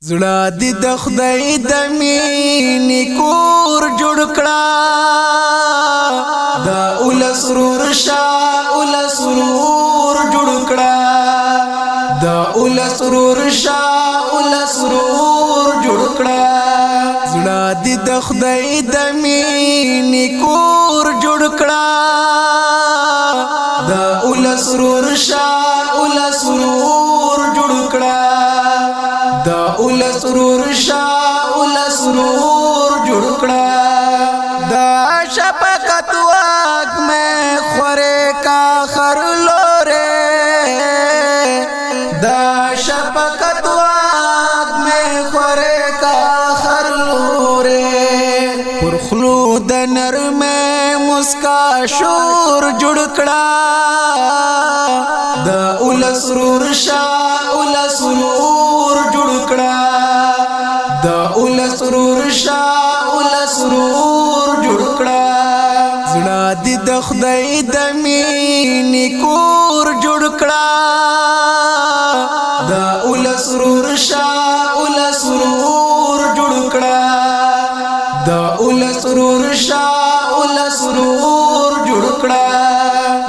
زړه دې د خدای د مینې کور جوړ کړه دا اول سرور شاه اول سرور جوړ کړه دا اول سرور شاه اول سرور جوړ کړه زړه دې د خدای د مینې کور جوړ کړه دا اول سرور شاه اول سرور جوړ کړه دا اول سرور شاه اول سرور جوړ کړه دا شفقت واک میں خورے کا خر لورے دا شفقت واک میں خورے کا خر لورے پر خلود نر میں مسکا شور جوړ کړه دا اول سرور شاه اول سرور جوړ کړه دا اول سرور شاه اول سرور جوړ کړه زړه دې د خدای د مینې کور جوړ کړه دا اول سرور شاه اول سرور جوړ کړه دا اول سرور شاه اول سرور جوړ کړه